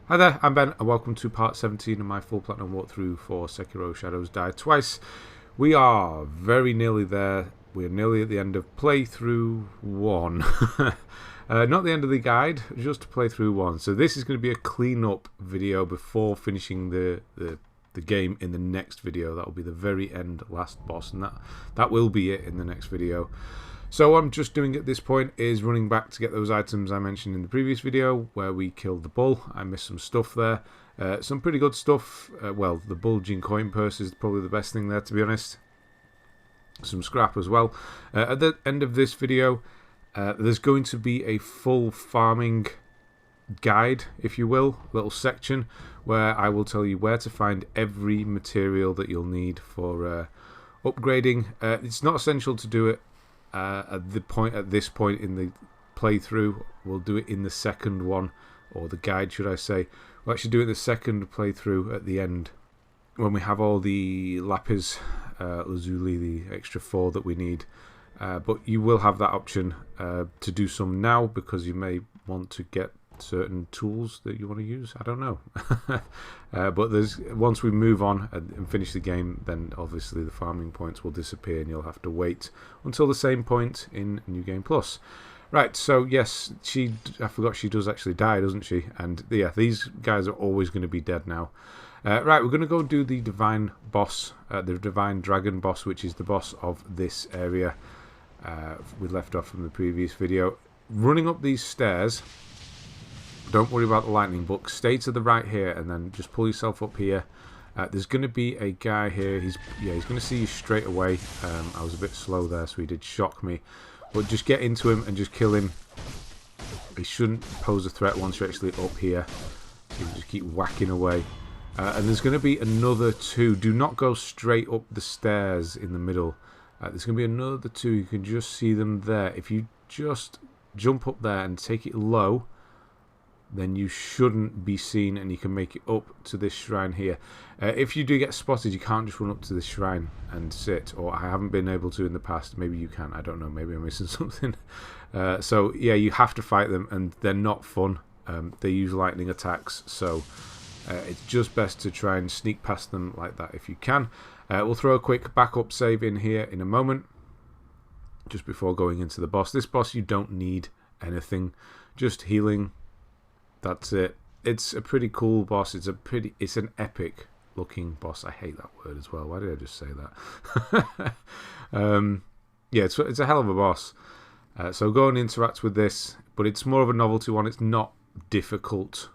Hi there, I'm Ben and welcome to part 17 of my full platinum walkthrough for Sekiro Shadows Die Twice. We are very nearly there. We're nearly at the end of playthrough 1. Not the end of the guide, just playthrough 1. So this is going to be a clean-up video before finishing the game in the next video. That will be the very end last boss, and that will be it in the next video. So what I'm just doing at this point is running back to get those items I mentioned in the previous video where we killed the bull. I missed some stuff there. Some pretty good stuff. Well, the bulging coin purse is probably the best thing there, to be honest. Some scrap as well. At the end of this video, there's going to be a full farming guide, if you will, little section where I will tell you where to find every material that you'll need for upgrading. It's not essential to do it at this point in the playthrough. We'll do it in the second one, or the guide should I say. We'll actually do it in the second playthrough at the end when we have all the Lapis Lazuli, the extra 4 that we need. But you will have that option to do some now because you may want to get certain tools that you want to use. I don't know. But once we move on and finish the game, then obviously the farming points will disappear and you'll have to wait until the same point in New Game Plus. Right, so yes, I forgot she does actually die, doesn't she? And yeah, these guys are always going to be dead now. Right, we're going to go do the Divine Boss, the Divine Dragon Boss, which is the boss of this area we left off from the previous video. Running up these stairs, don't worry about the lightning, but stay to the right here and then just pull yourself up here. There's going to be a guy here. He's going to see you straight away. I was a bit slow there, so he did shock me. But just get into him and just kill him. He shouldn't pose a threat once you're actually up here. So you just keep whacking away. And there's going to be another 2. Do not go straight up the stairs in the middle. There's going to be another 2. You can just see them there. If you just jump up there and take it low, then you shouldn't be seen and you can make it up to this shrine here. If you do get spotted, you can't just run up to this shrine and sit, or I haven't been able to in the past. Maybe you can, I don't know, maybe I'm missing something. So yeah, you have to fight them and they're not fun. They use lightning attacks, so it's just best to try and sneak past them like that if you can. We'll throw a quick backup save in here in a moment, just before going into the boss. This boss you don't need anything, just healing. That's it. It's a pretty cool boss. It's an epic looking boss. I hate that word as well. Why did I just say that? Yeah, it's a hell of a boss. So go and interact with this, but it's more of a novelty one. It's not difficult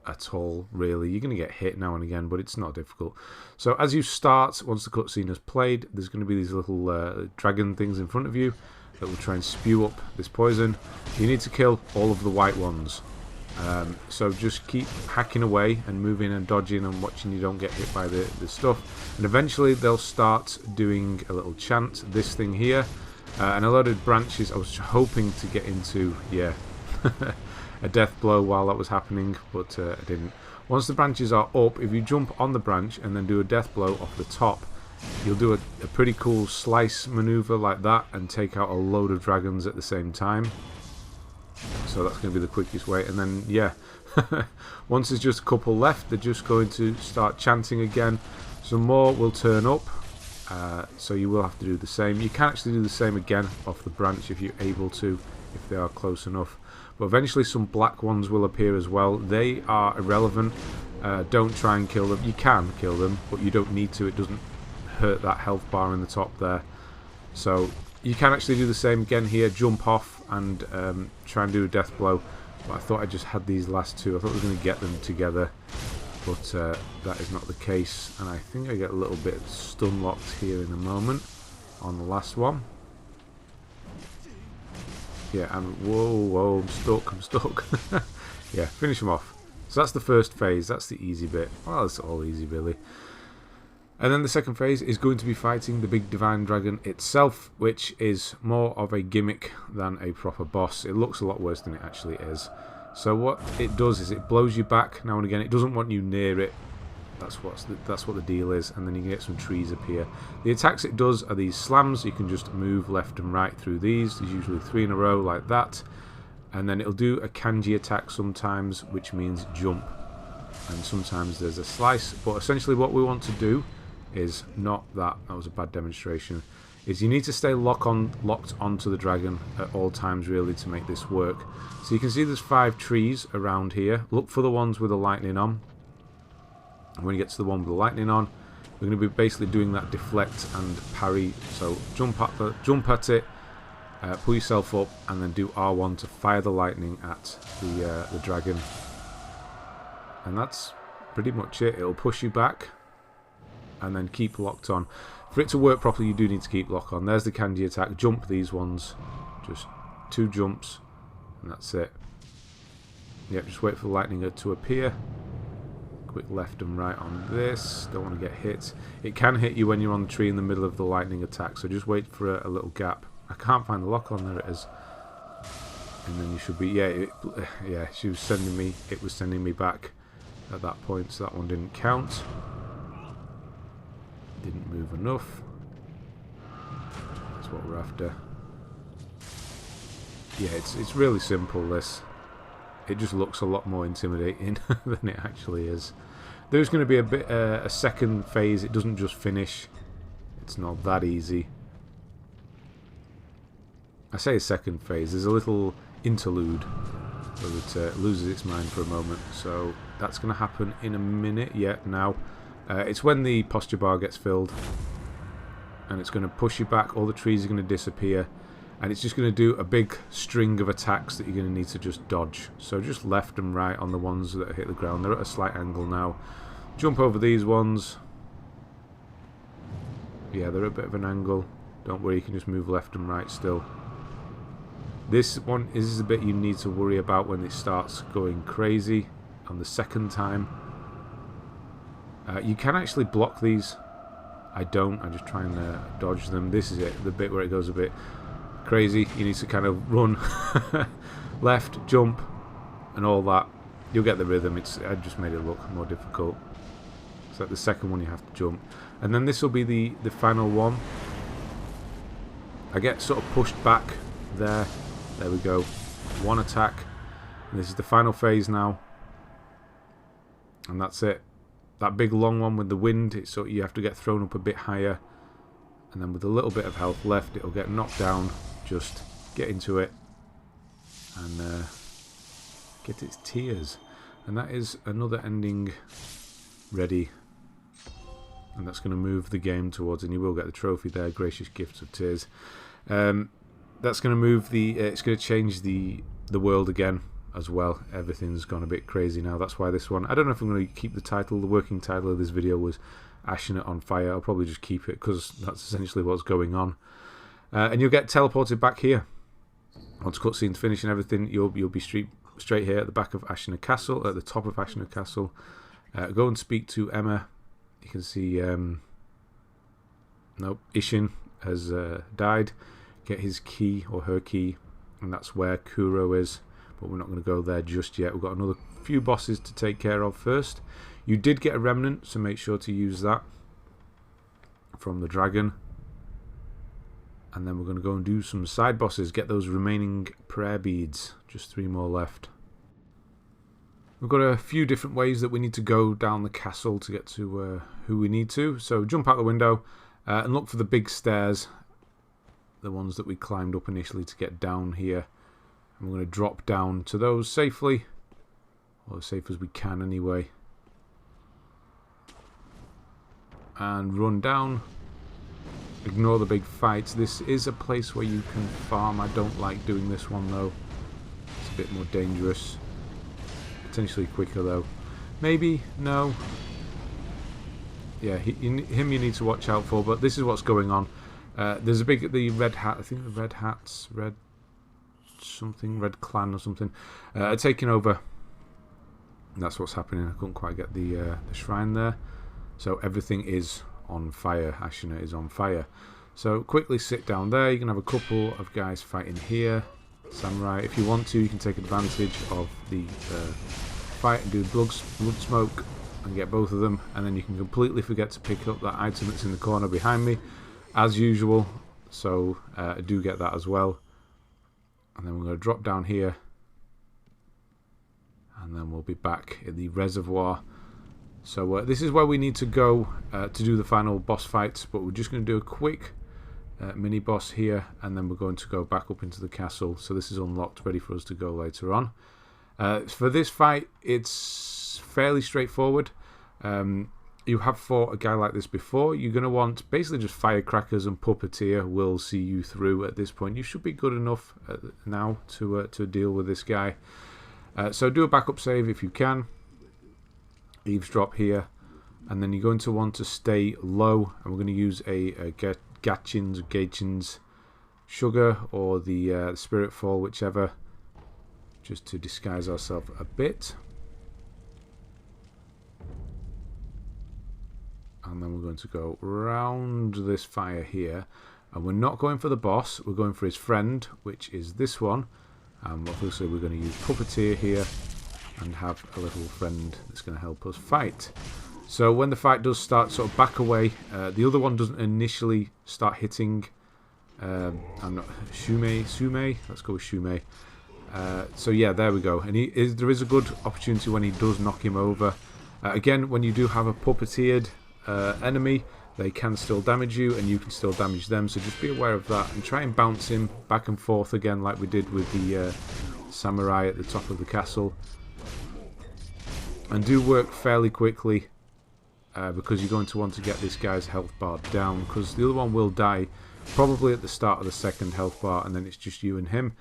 at all, really. You're going to get hit now and again, but it's not difficult. So as you start, once the cutscene has played, there's going to be these little dragon things in front of you that will try and spew up this poison. You need to kill all of the white ones. So just keep hacking away and moving and dodging and watching you don't get hit by the stuff. And eventually they'll start doing a little chant, this thing here. And a lot of branches. I was hoping to get into, yeah, a death blow while that was happening, but I didn't. Once the branches are up, if you jump on the branch and then do a death blow off the top, you'll do a pretty cool slice maneuver like that and take out a load of dragons at the same time. So that's going to be the quickest way. And then, yeah, once there's just a couple left, they're just going to start chanting again. Some more will turn up, so you will have to do the same. You can actually do the same again off the branch if you're able to, if they are close enough. But eventually some black ones will appear as well. They are irrelevant. Don't try and kill them. You can kill them, but you don't need to. It doesn't hurt that health bar in the top there. So you can actually do the same again here, jump off and try and do a death blow. But I thought I just had these last 2. I thought I was going to get them together, but that is not the case. And I think I get a little bit stun locked here in a moment on the last one. Yeah, and whoa, I'm stuck. Yeah, finish them off. So that's the first phase, that's the easy bit. Well, it's all easy, really. And then the second phase is going to be fighting the big divine dragon itself, which is more of a gimmick than a proper boss. It looks a lot worse than it actually is. So what it does is it blows you back now and again. It doesn't want you near it. That's what the deal is. And then you can get some trees appear. The attacks it does are these slams. You can just move left and right through these. There's usually 3 in a row like that. And then it'll do a kanji attack sometimes, which means jump. and sometimes there's a slice. But essentially what we want to do is not that. That was a bad demonstration. Is you need to stay locked onto the dragon at all times, really, to make this work. So you can see there's 5 trees around here. Look for the ones with the lightning on. And when you get to the one with the lightning on, we're going to be basically doing that deflect and parry. So jump at it, pull yourself up, and then do R1 to fire the lightning at the dragon. And that's pretty much it. It'll push you back, and then keep locked on. For it to work properly, you do need to keep locked on. There's the kanji attack. Jump these ones. Just 2 jumps, and that's it. Yep, just wait for the lightning to appear. Quick left and right on this. Don't want to get hit. It can hit you when you're on the tree in the middle of the lightning attack, so just wait for a little gap. I can't find the lock on. There it is. And then you should be... Yeah, she was sending me... It was sending me back at that point, so that one didn't count. Didn't move enough. That's what we're after. Yeah, it's really simple, this. It just looks a lot more intimidating than it actually is. There's going to be a second phase. It doesn't just finish. It's not that easy. I say a second phase. There's a little interlude where it loses its mind for a moment. So that's going to happen in a minute. Yeah, now. It's when the posture bar gets filled. And it's going to push you back. All the trees are going to disappear. And it's just going to do a big string of attacks that you're going to need to just dodge. So just left and right on the ones that hit the ground. They're at a slight angle now. Jump over these ones. Yeah, they're at a bit of an angle. Don't worry, you can just move left and right still. This one is the bit you need to worry about when it starts going crazy on the second time. You can actually block these. I don't. I just try and dodge them. This is it, the bit where it goes a bit crazy. You need to kind of run left, jump, and all that. You'll get the rhythm. I just made it look more difficult. So the second one you have to jump, and then this will be the final one. I get sort of pushed back there. There we go. One attack, and this is the final phase now, and that's it. That big long one with the wind, so you have to get thrown up a bit higher, and then with a little bit of health left, it'll get knocked down. Just get into it and get its tears, and that is another ending ready, and that's going to move the game towards, and you will get the trophy there, Gracious Gifts of Tears. That's going to move it's going to change the world again as well. Everything's gone a bit crazy now. That's why this one, I don't know if I'm going to keep the title. The working title of this video was Ashina on Fire. I'll probably just keep it because that's essentially what's going on. And you'll get teleported back here. Once cutscene's finished and everything, you'll be straight here at the back of Ashina Castle, at the top of Ashina Castle. Go and speak to Emma. You can see, nope, Ishin has died. Get his key, or her key, and that's where Kuro is. But we're not going to go there just yet. We've got another few bosses to take care of first. You did get a remnant, so make sure to use that from the dragon. And then we're going to go and do some side bosses. Get those remaining prayer beads. Just 3 more left. We've got a few different ways that we need to go down the castle to get to who we need to. So jump out the window and look for the big stairs. The ones that we climbed up initially to get down here. And we're going to drop down to those safely. Or as safe as we can anyway. And run down. Ignore the big fights. This is a place where you can farm. I don't like doing this one though. It's a bit more dangerous. Potentially quicker though. Maybe? No. Yeah, him you need to watch out for, but this is what's going on. There's the red hat, I think the red hats, red clan or something, are taking over. And that's what's happening. I couldn't quite get the shrine there. So everything is on fire. Ashina is on fire. So quickly sit down there. You can have a couple of guys fighting here. Samurai. If you want to, you can take advantage of the fight and do blood smoke and get both of them. And then you can completely forget to pick up that item that's in the corner behind me, as usual. So do get that as well. And then we're going to drop down here. and then we'll be back in the reservoir. So this is where we need to go to do the final boss fight, but we're just going to do a quick mini boss here, and then we're going to go back up into the castle. So this is unlocked, ready for us to go later on. For this fight, it's fairly straightforward. You have fought a guy like this before. You're going to want basically just firecrackers, and Puppeteer will see you through at this point. You should be good enough now to deal with this guy. So do a backup save if you can. Eavesdrop here, and then you're going to want to stay low, and we're going to use a Gachiin's sugar or the Spirit Fall, whichever, just to disguise ourselves a bit. And then we're going to go round this fire here, and we're not going for the boss, we're going for his friend, which is this one. Obviously we're going to use Puppeteer here and have a little friend that's going to help us fight. So when the fight does start, sort of back away. The other one doesn't initially start hitting. I'm not Shume. Let's go with Shume. So yeah, there we go. And there is a good opportunity when he does knock him over. Again, when you do have a puppeteered enemy, they can still damage you, and you can still damage them. So just be aware of that, and try and bounce him back and forth again, like we did with the samurai at the top of the castle. And do work fairly quickly, because you're going to want to get this guy's health bar down, because the other one will die probably at the start of the second health bar, and then it's just you and him.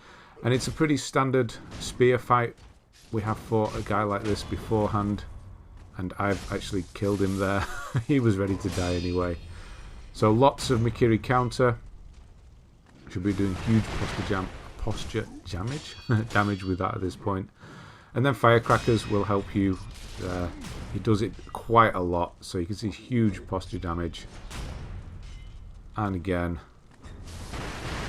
And it's a pretty standard spear fight. We have fought a guy like this beforehand, and I've actually killed him there. He was ready to die anyway. So lots of Mercury counter. Should be doing huge posture damage with that at this point. And then firecrackers will help you. He does it quite a lot, so you can see huge posture damage. And again.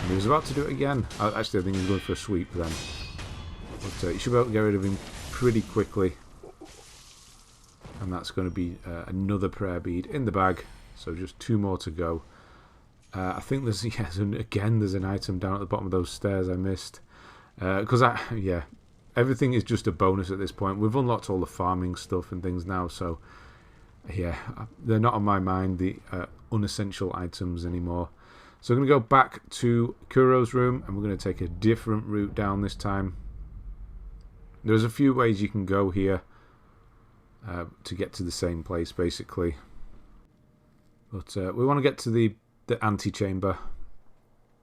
And he was about to do it again. Actually, I think he's going for a sweep then. But you should be able to get rid of him pretty quickly. And that's going to be another prayer bead in the bag. So just 2 more to go. I think there's, again, there's an item down at the bottom of those stairs I missed. Because, everything is just a bonus at this point. We've unlocked all the farming stuff and things now, so yeah, they're not on my mind, the unessential items anymore. So I'm going to go back to Kuro's room, and we're going to take a different route down this time. There's a few ways you can go here to get to the same place, basically. But we want to get to the antechamber,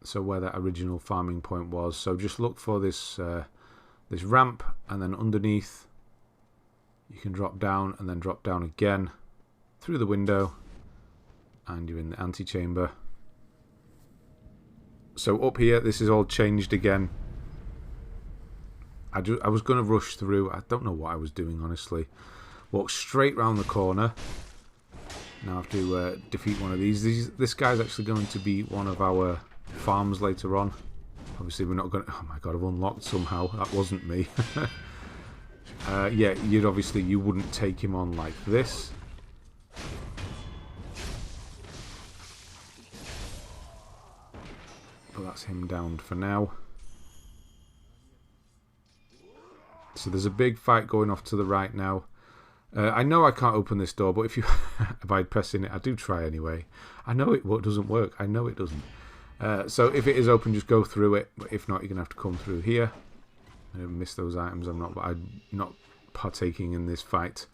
so where that original farming point was. So just look for this this ramp, and then underneath you can drop down, and then drop down again through the window, and you're in the antechamber. So up here, this is all changed again. I was going to rush through. I don't know what I was doing, honestly. Walk straight round the corner. Now I have to defeat one of these. This guy's actually going to be one of our farms later on. Obviously we're not going to... Oh my god, I've unlocked somehow. That wasn't me. Yeah, you wouldn't take him on like this. But that's him down for now. So there's a big fight going off to the right now. I know I can't open this door, but by pressing it, I do try anyway. I know it doesn't work. I know it doesn't. So if it is open, just go through it. But if not, you're going to have to come through here. I miss those items. I'm not partaking in this fight.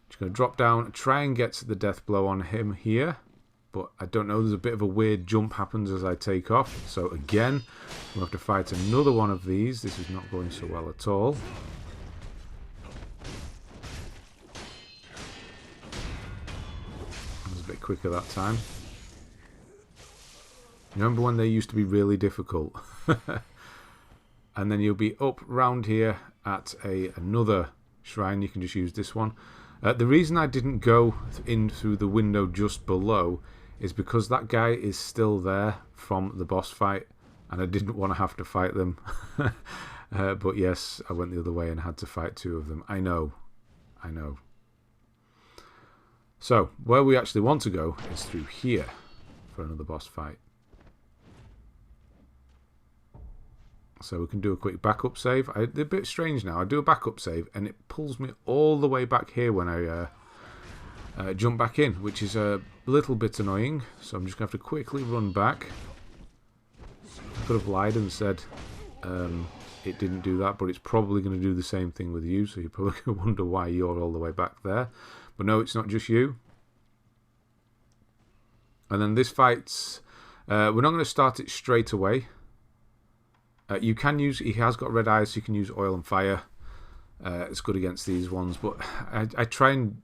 Just going to drop down, try and get the death blow on him here. But I don't know, there's a bit of a weird jump happens as I take off. So again, we'll have to fight another one of these. This is not going so well at all. I was a bit quicker that time. Remember when they used to be really difficult? And then you'll be up round here at another shrine. You can just use this one. The reason I didn't go in through the window just below is because that guy is still there from the boss fight, and I didn't want to have to fight them. But yes, I went the other way and had to fight 2 of them. I know. So, where we actually want to go is through here for another boss fight. So we can do a quick backup save. They're a bit strange now. I do a backup save and it pulls me all the way back here when I jump back in, which is a little bit annoying. So I'm just going to have to quickly run back. I could have lied and said it didn't do that, but it's probably going to do the same thing with you. So you're probably going to wonder why you're all the way back there. But no, it's not just you. And then this fight's... we're not going to start it straight away. You can use... He has got red eyes, so you can use oil and fire. It's good against these ones. But I try and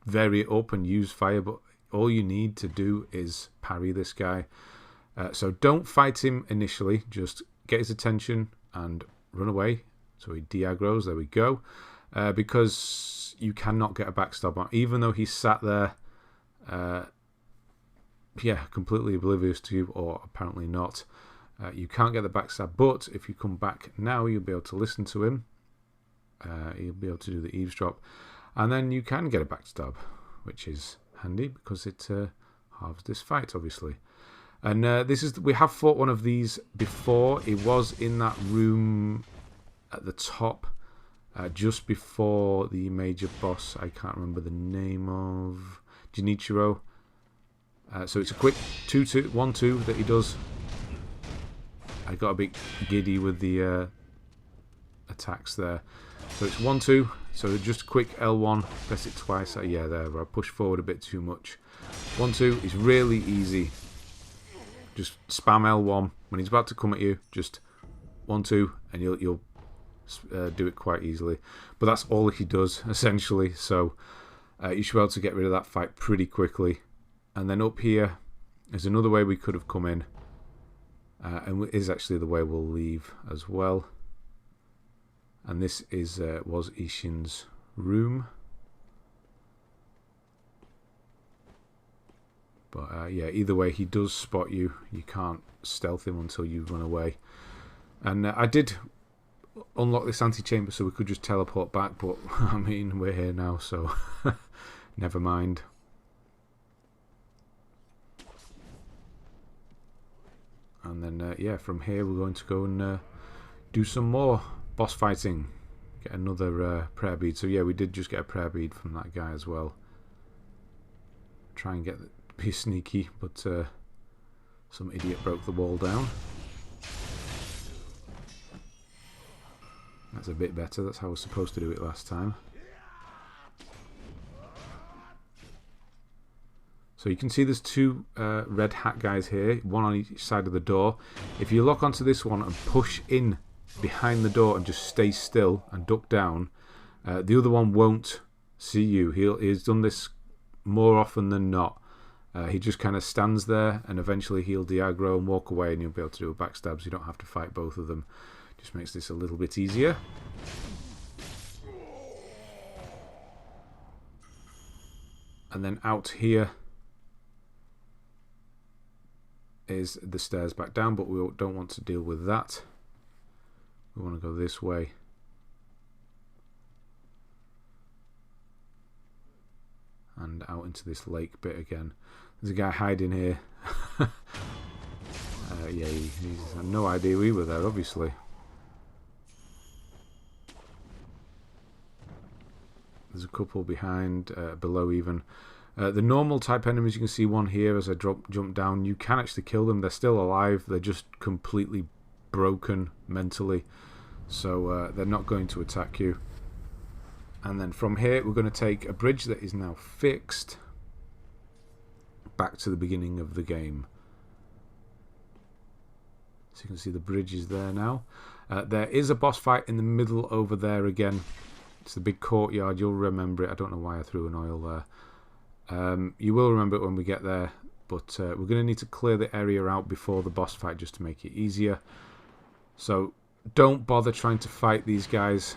vary it up and use fire. But all you need to do is parry this guy. So don't fight him initially. Just get his attention and run away. So he de-aggroes. There we go. Because you cannot get a backstab on. Even though he's sat there... yeah, completely oblivious to you, or apparently not. You can't get the backstab, but if you come back now, you'll be able to listen to him. You'll be able to do the eavesdrop. And then you can get a backstab, which is handy because it halves this fight, obviously. And this is we have fought one of these before. It was in that room at the top, just before the major boss. I can't remember the name of Jinichiro. So it's a quick 1-2 that he does. I got a bit giddy with the attacks there. So it's 1-2. So just a quick L1. Press it twice. Yeah, there. I pushed forward a bit too much. 1-2 is really easy. Just spam L1 when he's about to come at you. Just 1-2, and you'll do it quite easily. But that's all he does essentially. So you should be able to get rid of that fight pretty quickly. And then up here is another way we could have come in. And is actually the way we'll leave as well. And this is was Ishin's room. But yeah, either way, he does spot you. You can't stealth him until you run away. And I did unlock this antechamber so we could just teleport back. But I mean, we're here now, so never mind. And then, yeah, from here we're going to go and do some more boss fighting. Get another prayer bead. So, yeah, we did just get a prayer bead from that guy as well. Try and be sneaky, but some idiot broke the wall down. That's a bit better. That's how I was supposed to do it last time. So you can see there's two red hat guys here, one on each side of the door. If you lock onto this one and push in behind the door and just stay still and duck down, the other one won't see you. He's done this more often than not. He just kind of stands there and eventually he'll de-aggro and walk away and you'll be able to do a backstab so you don't have to fight both of them. Just makes this a little bit easier. And then out here is the stairs back down, but we don't want to deal with that. We want to go this way. And out into this lake bit again. There's a guy hiding here. Yeah, he's had no idea we were there, obviously. There's a couple behind, below even. The normal type enemies, you can see one here as I jump down. You can actually kill them. They're still alive. They're just completely broken mentally. So they're not going to attack you. And then from here, we're going to take a bridge that is now fixed back to the beginning of the game. So you can see the bridge is there now. There is a boss fight in the middle over there again. It's the big courtyard. You'll remember it. I don't know why I threw an oil there. You will remember it when we get there, but we're going to need to clear the area out before the boss fight just to make it easier. So don't bother trying to fight these guys.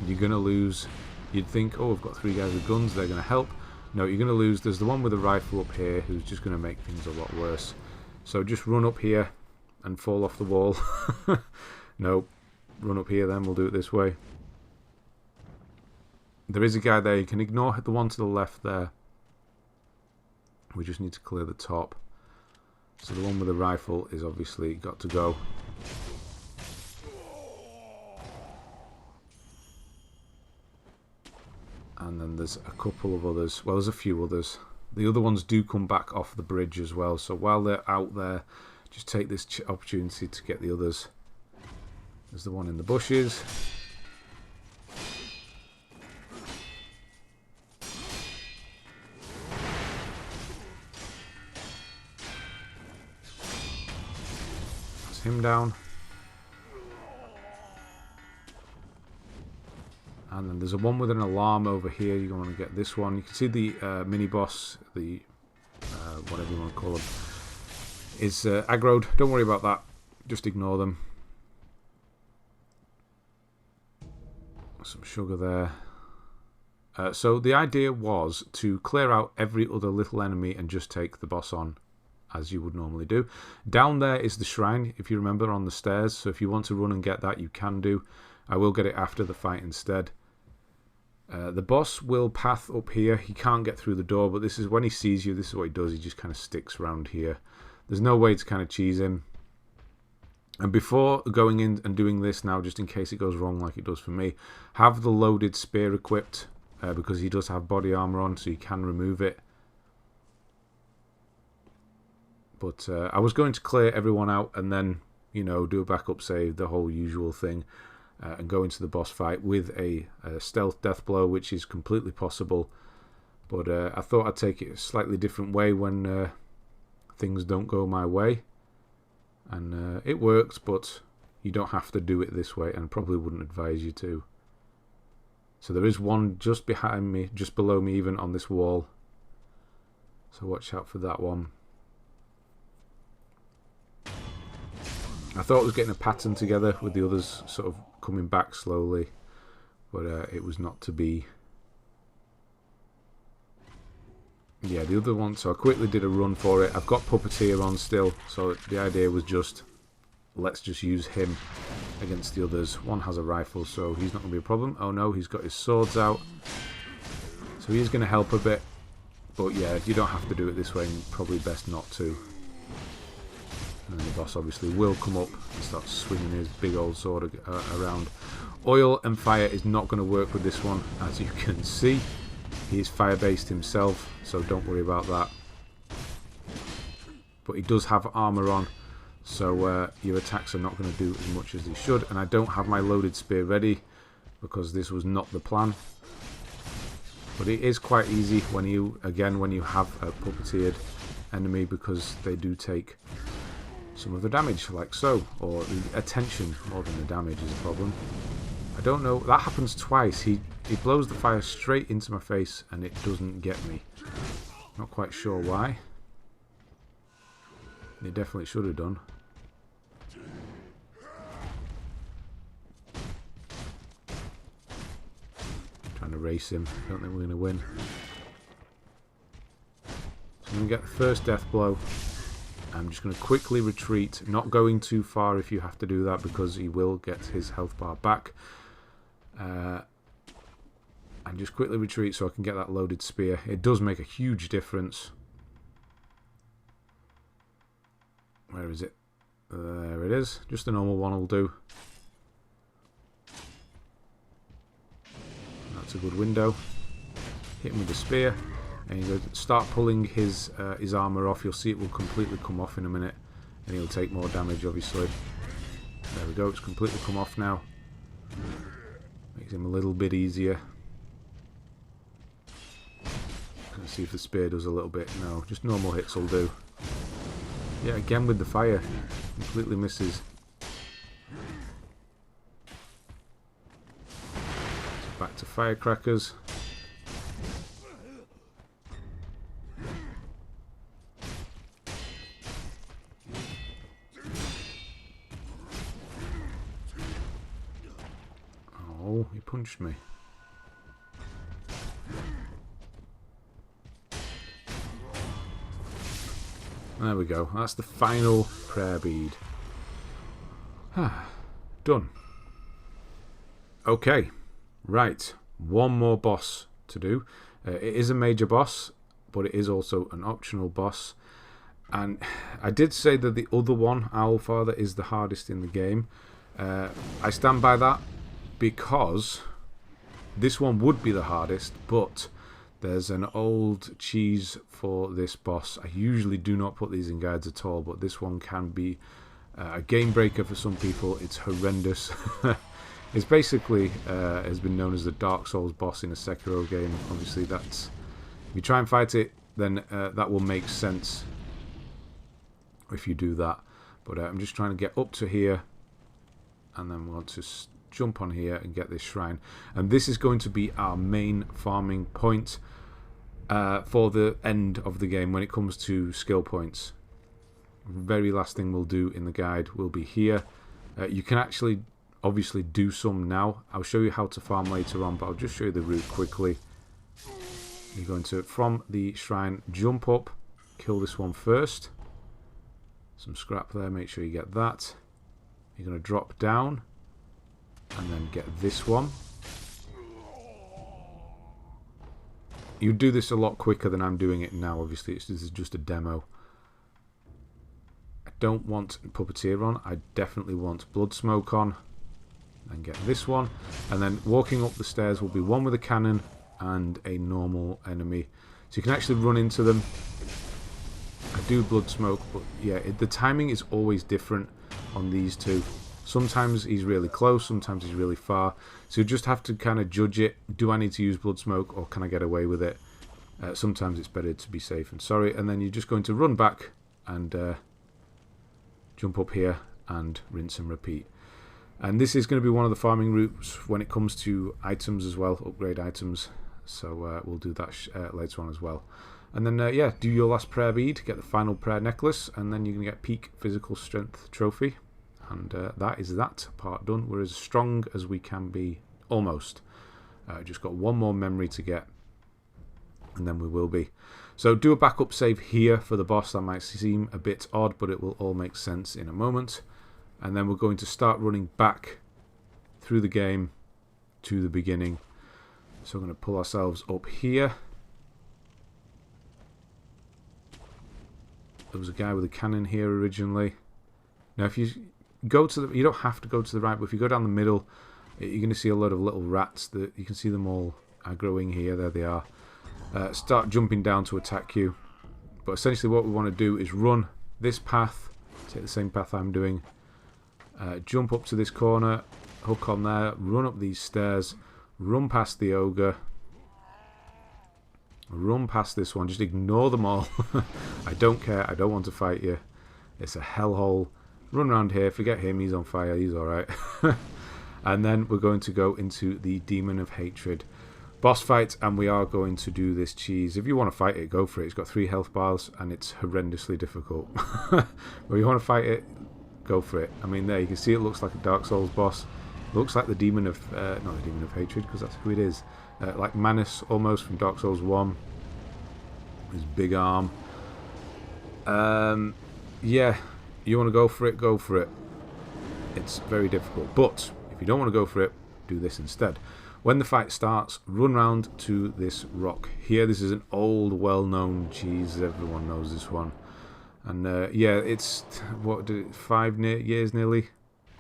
You're going to lose. You'd think, oh, we've got three guys with guns, they're going to help. No, you're going to lose. There's the one with a rifle up here who's just going to make things a lot worse. So just run up here and fall off the wall. No, run up here then, we'll do it this way. There is a guy there. You can ignore the one to the left there. We just need to clear the top. So the one with the rifle is obviously got to go. And then there's a couple of others. Well, there's a few others. The other ones do come back off the bridge as well. So while they're out there, just take this opportunity to get the others. There's the one in the bushes. That's him down. And then there's a one with an alarm over here. You're going to get this one. You can see the mini boss, the whatever you want to call them, is aggroed. Don't worry about that. Just ignore them. Some sugar there. So the idea was to clear out every other little enemy and just take the boss on, as you would normally do. Down there is the shrine, if you remember, on the stairs. So if you want to run and get that, you can do. I will get it after the fight instead. The boss will path up here. He can't get through the door, but this is when he sees you. This is what he does. He just kind of sticks around here. There's no way to kind of cheese him. And before going in and doing this now, just in case it goes wrong like it does for me, have the loaded spear equipped, because he does have body armor on, so you can remove it. But I was going to clear everyone out and then, you know, do a backup save, the whole usual thing. And go into the boss fight with a stealth death blow, which is completely possible. But I thought I'd take it a slightly different way when things don't go my way. And it works, but you don't have to do it this way, and probably wouldn't advise you to. So there is one just behind me, just below me even, on this wall. So watch out for that one. I thought I was getting a pattern together with the others sort of coming back slowly, but it was not to be. Yeah, the other one, so I quickly did a run for it. I've got Puppeteer on still, so the idea was just, let's just use him against the others. One has a rifle, so he's not going to be a problem. Oh no, he's got his swords out. So he's going to help a bit, but yeah, you don't have to do it this way, and probably best not to. And then the boss obviously will come up and start swinging his big old sword around. Oil and fire is not going to work with this one, as you can see. He is fire-based himself, so don't worry about that. But he does have armor on, so your attacks are not going to do as much as they should. And I don't have my loaded spear ready, because this was not the plan. But it is quite easy when you have a puppeteered enemy, because they do take some of the damage, like so, or the attention more than the damage is a problem. I don't know, that happens twice. He blows the fire straight into my face and it doesn't get me. Not quite sure why. It definitely should have done. Trying to race him. Don't think we're going to win. So I'm going to get the first death blow. I'm just going to quickly retreat, not going too far if you have to do that, because he will get his health bar back. And just quickly retreat so I can get that loaded spear. It does make a huge difference. Where is it? There it is. Just a normal one will do. That's a good window. Hit him with the spear. And you start pulling his armor off. You'll see it will completely come off in a minute, and he'll take more damage, obviously. There we go. It's completely come off now. Makes him a little bit easier. Let's see if the spear does a little bit. No, just normal hits will do. Yeah, again with the fire, completely misses. So back to firecrackers. Oh, he punched me. There we go. That's the final prayer bead. Done. Okay. Right. One more boss to do. It is a major boss, but it is also an optional boss. And I did say that the other one, Owlfather, is the hardest in the game. I stand by that, because This one would be the hardest, but there's an old cheese for this boss. I usually do not put these in guides at all, but this one can be a game breaker for some people. It's horrendous. It's basically has been known as the Dark Souls boss in a Sekiro game. Obviously, that's if you try and fight it, then that will make sense if you do that. But I'm just trying to get up to here, and then we want to jump on here and get this shrine. And this is going to be our main farming point for the end of the game when it comes to skill points. Very last thing we'll do in the guide will be here. You can actually obviously do some now. I'll show you how to farm later on, but I'll just show you the route quickly. You're going to, from the shrine, jump up, kill this one first. Some scrap there, make sure you get that. You're going to drop down and then get this one. You do this a lot quicker than I'm doing it now. Obviously, this is just a demo. I don't want Puppeteer on. I definitely want Blood Smoke on. And get this one. And then walking up the stairs will be one with a cannon and a normal enemy. So you can actually run into them. I do Blood Smoke, but yeah, the timing is always different on these two. Sometimes he's really close, sometimes he's really far. So you just have to kind of judge it. Do I need to use Blood Smoke or can I get away with it? Sometimes it's better to be safe and sorry. And then you're just going to run back and jump up here and rinse and repeat. And this is going to be one of the farming routes when it comes to items as well, upgrade items. So we'll do that later on as well. And then, yeah, do your last prayer bead, get the final prayer necklace, and then you're going to get peak physical strength trophy. And that is that part done. We're as strong as we can be, almost. Just got one more memory to get, and then we will be. So do a backup save here for the boss. That might seem a bit odd, but it will all make sense in a moment. And then we're going to start running back through the game to the beginning. So we're going to pull ourselves up here. There was a guy with a cannon here originally. Now if you go to the, you don't have to go to the right, but if you go down the middle, you're going to see a lot of little rats. That you can see them all aggroing here. There they are. Start jumping down to attack you. But essentially what we want to do is run this path. Take the same path I'm doing. Jump up to this corner, hook on there, run up these stairs, run past the ogre, run past this one, just ignore them all. I don't care, I don't want to fight you. It's a hellhole. Run around here, forget him, he's on fire, he's alright. And then we're going to go into the Demon of Hatred boss fight, and we are going to do this cheese. If you want to fight it, go for it. It's got 3 health bars and it's horrendously difficult. But if you want to fight it, go for it. I mean, there you can see it looks like a Dark Souls boss. Looks like the Demon of not the Demon of Hatred, because that's who it is. Like Manus almost from Dark Souls 1. His big arm. Yeah, you want to go for it, go for it. It's very difficult, but if you don't want to go for it, do this instead. When the fight starts, run round to this rock here. This is an old, well-known cheese. Everyone knows this one. And yeah, it's, what did it, 5 years nearly,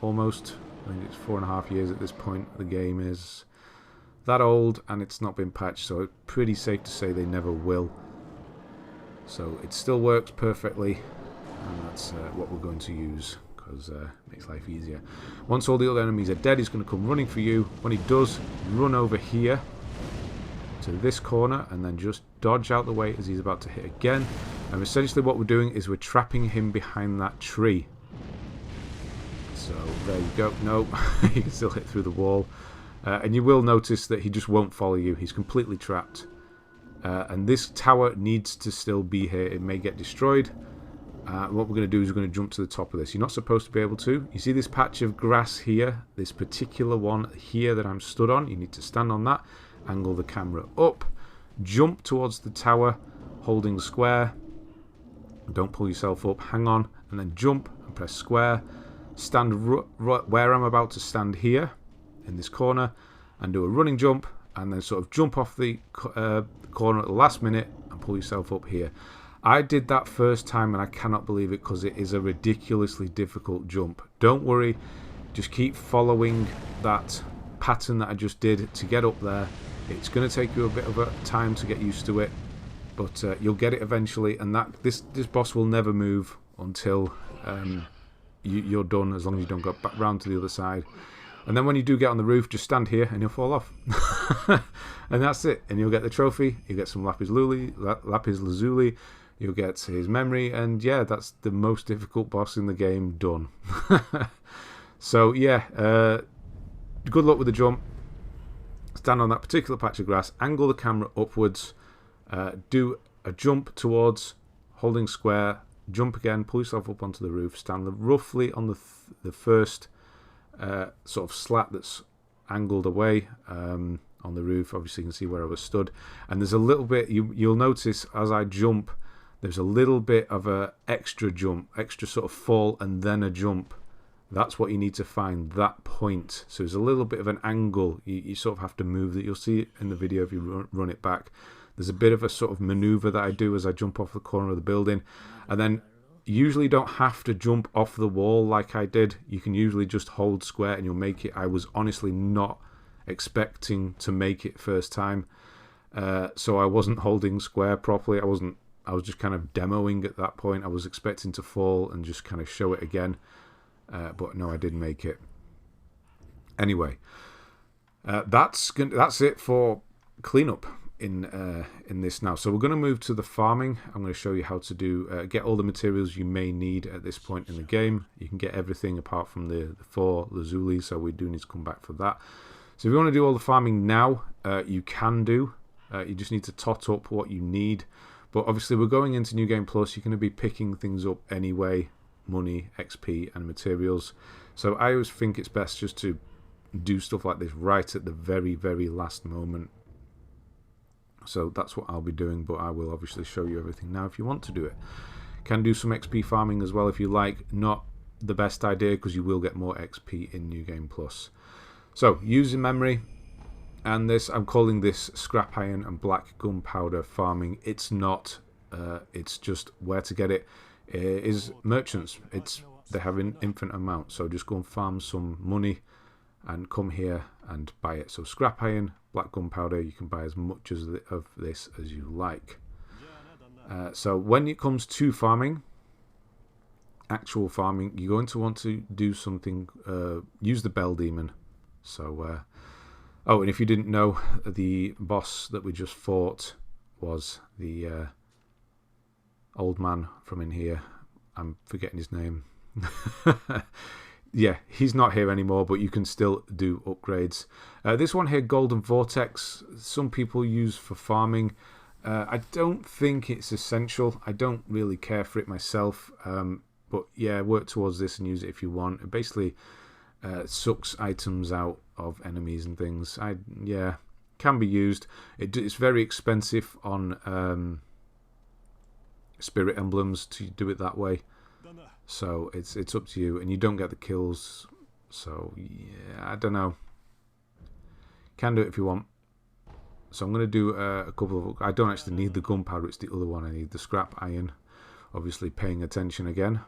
almost. I think it's 4.5 years at this point. The game is that old and it's not been patched, so it's pretty safe to say they never will. So it still works perfectly, and that's what we're going to use, because it makes life easier. Once all the other enemies are dead, he's going to come running for you. When he does, run over here to this corner and then just dodge out the way as he's about to hit again. And essentially what we're doing is we're trapping him behind that tree. So there you go. No, you can still hit through the wall. And you will notice that he just won't follow you. He's completely trapped. And this tower needs to still be here. It may get destroyed. What we're going to do is we're going to jump to the top of this. You're not supposed to be able to. You see this patch of grass here? This particular one here that I'm stood on. You need to stand on that. Angle the camera up. Jump towards the tower, holding square. Don't pull yourself up. Hang on. And then jump and press square. Stand where I'm about to stand here, in this corner, and do a running jump. And then sort of jump off the corner at the last minute and pull yourself up here. I did that first time and I cannot believe it, because it is a ridiculously difficult jump. Don't worry, just keep following that pattern that I just did to get up there. It's going to take you a bit of a time to get used to it, but you'll get it eventually. And that this boss will never move until you're done, as long as you don't go back round to the other side. And then when you do get on the roof, just stand here and you'll fall off. And that's it. And you'll get the trophy. You get some Lapis Lazuli. You'll get his memory. And yeah, that's the most difficult boss in the game done. So yeah, good luck with the jump. Stand on that particular patch of grass. Angle the camera upwards. Do a jump towards, holding square. Jump again. Pull yourself up onto the roof. Stand roughly on the first sort of slat that's angled away on the roof. Obviously you can see where I was stood, and there's a little bit, you'll notice as I jump, there's a little bit of a extra jump, extra sort of fall and then a jump. That's what you need to find, that point. So there's a little bit of an angle, you sort of have to move that. You'll see in the video if you run it back. There's a bit of a sort of maneuver that I do as I jump off the corner of the building, and then usually don't have to jump off the wall like I did. You can usually just hold square and you'll make it. I was honestly not expecting to make it first time, so I wasn't holding square properly. I was just kind of demoing at that point. I was expecting to fall and just kind of show it again, but no, I did make it. Anyway, that's it for cleanup in this now. So we're going to move to the farming. I'm going to show you how to do get all the materials you may need at this point in the game. You can get everything apart from the 4 Lazuli, so we do need to come back for that. So if you want to do all the farming now, you can do. You just need to tot up what you need. But obviously we're going into New Game Plus. You're going to be picking things up anyway, money, XP and materials. So I always think it's best just to do stuff like this right at the very, very last moment. So that's what I'll be doing, but I will obviously show you everything now if you want to do it. Can do some XP farming as well if you like. Not the best idea because you will get more XP in New Game Plus. So using memory, and this, I'm calling this scrap iron and black gunpowder farming. It's not, it's just where to get it is merchants. They have an infinite amount, so just go and farm some money and come here and buy it. So scrap iron, black gunpowder, you can buy as much of this as you like. So when it comes to farming, actual farming, you're going to want to do something, use the bell demon. So oh, and if you didn't know, the boss that we just fought was the old man from in here. I'm forgetting his name. Yeah, he's not here anymore, but you can still do upgrades. This one here, Golden Vortex, some people use for farming. I don't think it's essential. I don't really care for it myself. But yeah, work towards this and use it if you want. It basically sucks items out of enemies and things. Yeah, can be used. It's very expensive on spirit emblems to do it that way. So it's up to you, and you don't get the kills. So yeah, I don't know. Can do it if you want. So I'm going to do a couple of. I don't actually need the gunpowder. It's the other one. I need the scrap iron. Obviously, paying attention again.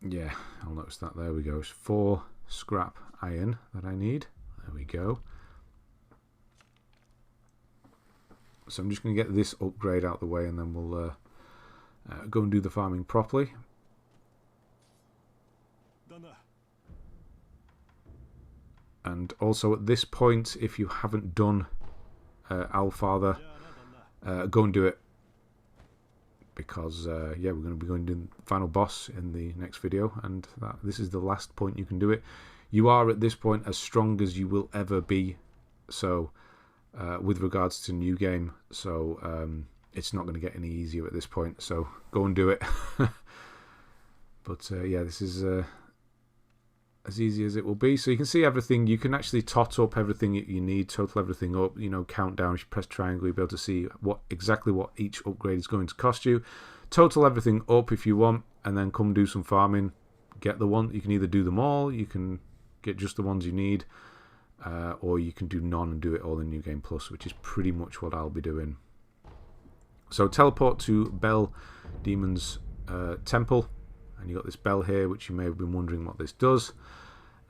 Yeah, I'll notice that. There we go. It's 4 scrap iron that I need. There we go. So I'm just going to get this upgrade out the way, and then we'll go and do the farming properly. And also at this point, if you haven't done Allfather, go and do it. Because yeah, we're going to be going to do the final boss in the next video, and this is the last point you can do it. You are at this point as strong as you will ever be. So with regards to new game, so it's not going to get any easier at this point, so go and do it. But yeah, this is as easy as it will be. So you can see everything. You can actually tot up everything you need, total everything up, you know, count down. If you press triangle, you'll be able to see exactly what each upgrade is going to cost you. Total everything up if you want, and then come do some farming. Get the one. You can either do them all, you can get just the ones you need, or you can do none and do it all in New Game Plus, which is pretty much what I'll be doing. So teleport to Bell Demon's temple, And you got this bell here, which you may have been wondering what this does.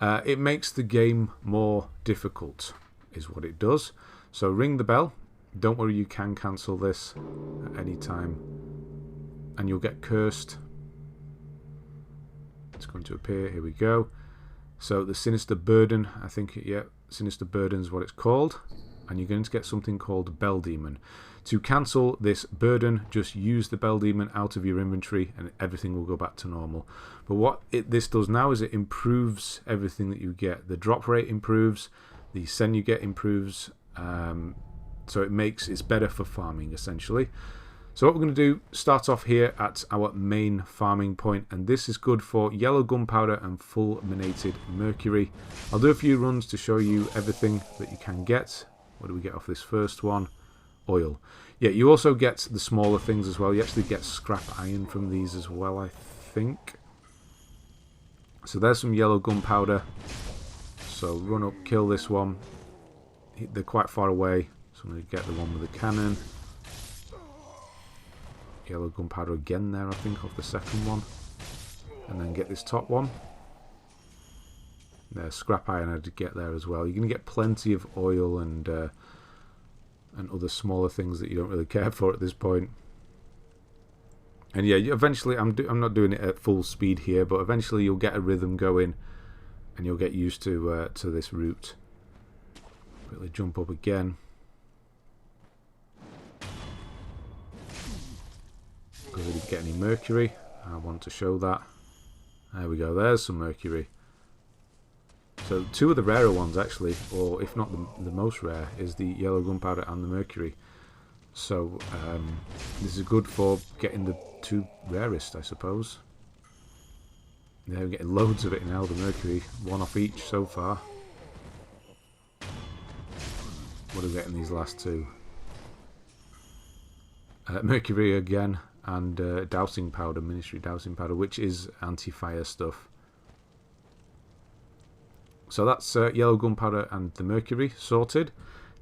It makes the game more difficult, is what it does. So ring the bell. Don't worry, you can cancel this at any time. And you'll get cursed. It's going to appear. Here we go. So the Sinister Burden, I think, yeah, Sinister Burden is what it's called. And you're going to get something called Bell Demon. To cancel this burden, just use the Bell Demon out of your inventory and everything will go back to normal. But what this does now is it improves everything that you get. The drop rate improves, the sen you get improves, so it's better for farming essentially. So what we're going to do, start off here at our main farming point, and this is good for yellow gunpowder and fulminated mercury. I'll do a few runs to show you everything that you can get. What do we get off this first one? Oil. Yeah, you also get the smaller things as well. You actually get scrap iron from these as well, I think. So there's some yellow gunpowder. So run up, kill this one. They're quite far away, so I'm going to get the one with the cannon. Yellow gunpowder again there, I think, off the second one. And then get this top one. There's scrap iron I did get there as well. You're going to get plenty of oil and other smaller things that you don't really care for at this point. And yeah, eventually, I'm not doing it at full speed here, but eventually you'll get a rhythm going and you'll get used to this route. Quickly jump up again. Because I didn't get any mercury. I want to show that. There we go, there's some mercury. So two of the rarer ones actually, or if not the most rare, is the yellow gunpowder and the mercury. So this is good for getting the two rarest, I suppose. Yeah, we're getting loads of it now, the mercury. One off each so far. What are we getting these last two? Mercury again, and dowsing powder, ministry dowsing powder, which is anti-fire stuff. So that's yellow gunpowder and the mercury sorted,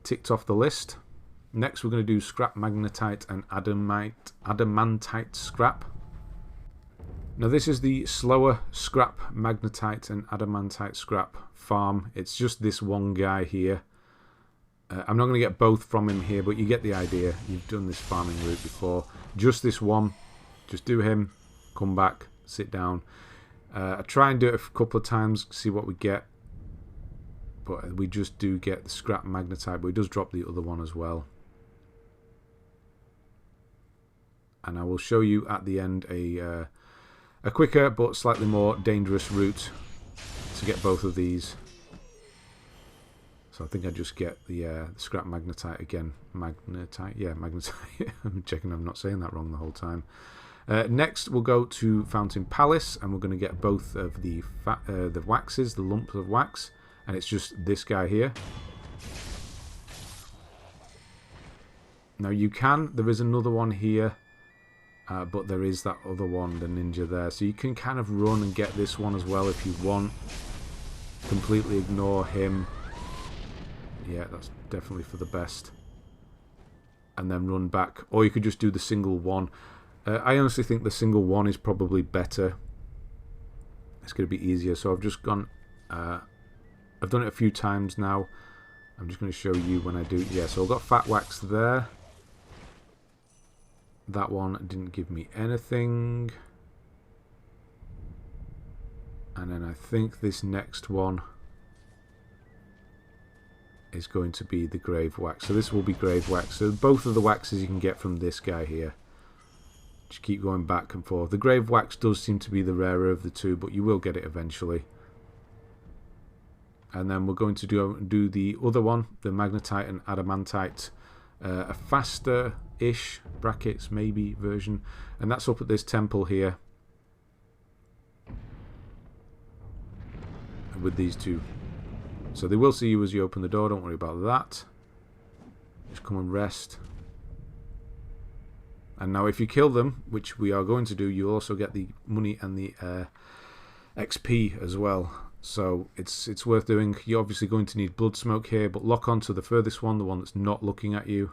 ticked off the list. Next we're going to do scrap magnetite and adamantite scrap. Now this is the slower scrap magnetite and adamantite scrap farm. It's just this one guy here. I'm not going to get both from him here, but you get the idea. You've done this farming route before. Just this one. Just do him, come back, sit down. I try and do it a couple of times, see what we get. But we just do get the scrap magnetite, but it does drop the other one as well. And I will show you at the end a quicker but slightly more dangerous route to get both of these. So I think I just get the scrap magnetite again. Magnetite? Yeah, magnetite. I'm checking I'm not saying that wrong the whole time. Next we'll go to Fountain Palace, and we're going to get both of the waxes, the lumps of wax. And it's just this guy here. Now there is another one here, but there is that other one, the ninja there. So you can kind of run and get this one as well if you want. Completely ignore him. Yeah, that's definitely for the best. And then run back. Or you could just do the single one. I honestly think the single one is probably better. It's going to be easier. So I've just gone... I've done it a few times now. I'm just going to show you when I do. Yeah, so I've got fat wax there. That one didn't give me anything. And then I think this next one is going to be the grave wax. So this will be grave wax. So both of the waxes you can get from this guy here. Just keep going back and forth. The grave wax does seem to be the rarer of the two, but you will get it eventually. And then we're going to do the other one, the magnetite and adamantite, a faster-ish, brackets maybe, version. And that's up at this temple here. With these two. So they will see you as you open the door, don't worry about that. Just come and rest. And now if you kill them, which we are going to do, you also get the money and the XP as well. So it's worth doing. You're obviously going to need blood smoke here, but lock on to the furthest one, the one that's not looking at you.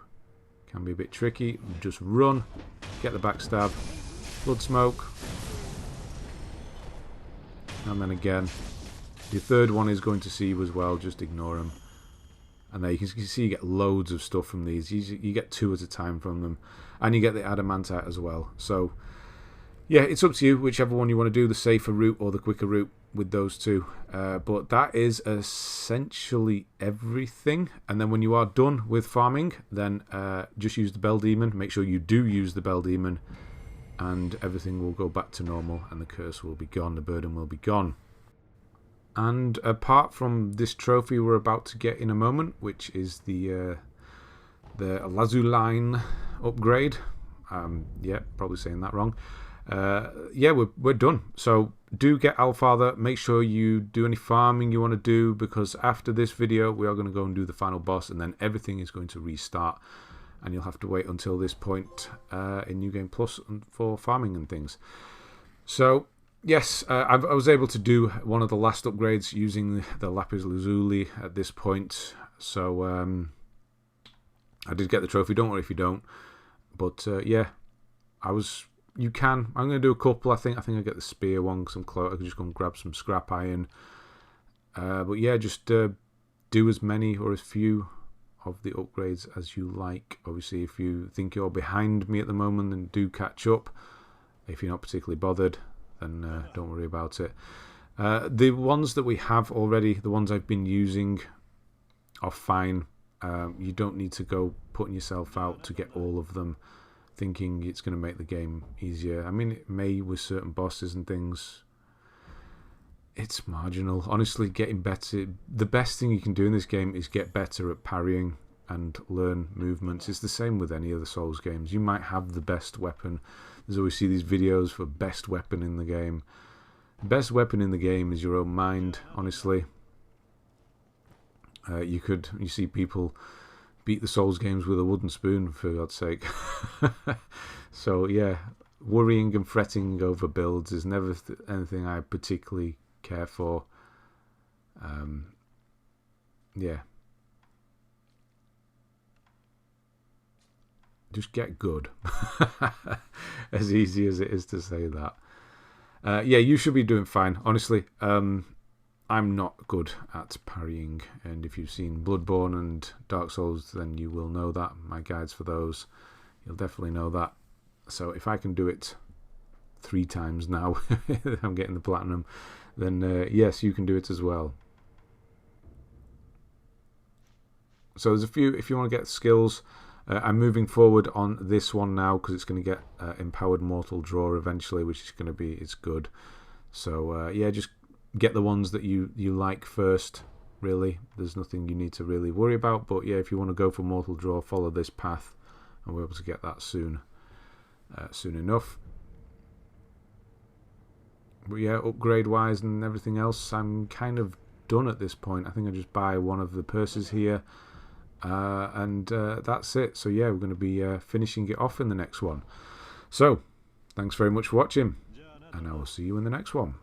Can be a bit tricky. Just run, get the backstab, blood smoke, and then again. Your third one is going to see you as well, just ignore them. And there you can see you get loads of stuff from these. You get 2 at a time from them. And you get the Adamantite as well. So, yeah, it's up to you, whichever one you want to do, the safer route or the quicker route with those 2. But that is essentially everything. And then when you are done with farming, then just use the Bell Demon. Make sure you do use the Bell Demon. And everything will go back to normal. And the curse will be gone. The burden will be gone. And apart from this trophy we're about to get in a moment, which is the Lazuline Upgrade. Yeah, probably saying that wrong. Yeah, we're done. So do get Allfather. Make sure you do any farming you want to do, because after this video we are going to go and do the final boss, and then everything is going to restart. And you'll have to wait until this point in New Game Plus for farming and things. So yes, I was able to do one of the last upgrades using the Lapis Lazuli at this point. So I did get the trophy. Don't worry if you don't. But yeah, you can. I'm going to do a couple. I think I get the spear one because I'm close. I can just go and grab some scrap iron. But yeah, just do as many or as few of the upgrades as you like. Obviously, if you think you're behind me at the moment, then do catch up. If you're not particularly bothered, then don't worry about it. The ones that we have already, the ones I've been using, are fine. You don't need to go putting yourself out to get all of them, thinking it's going to make the game easier. I mean, it may with certain bosses and things. It's marginal. Honestly, getting better. The best thing you can do in this game is get better at parrying and learn movements. It's the same with any other Souls games. You might have the best weapon. There's always see these videos for best weapon in the game. Best weapon in the game is your own mind, honestly. You see people beat the Souls games with a wooden spoon, for God's sake. So yeah, worrying and fretting over builds is never anything I particularly care for. Yeah, just get good. As easy as it is to say that. Yeah, you should be doing fine, honestly. I'm not good at parrying, and if you've seen Bloodborne and Dark Souls, then you will know that. My guides for those, you'll definitely know that. So if I can do it 3 times now, I'm getting the platinum, then yes, you can do it as well. So there's a few, if you want to get skills, I'm moving forward on this one now because it's going to get Empowered Mortal Draw eventually, which is going to be, it's good. So yeah, just get the ones that you like first, really. There's nothing you need to really worry about, but yeah, if you want to go for Mortal Draw, follow this path, and we're able to get that soon enough. But yeah, upgrade wise and everything else, I'm kind of done at this point. I think I just buy one of the purses here, and that's it. So yeah, we're going to be finishing it off in the next one. So thanks very much for watching, and I will see you in the next one.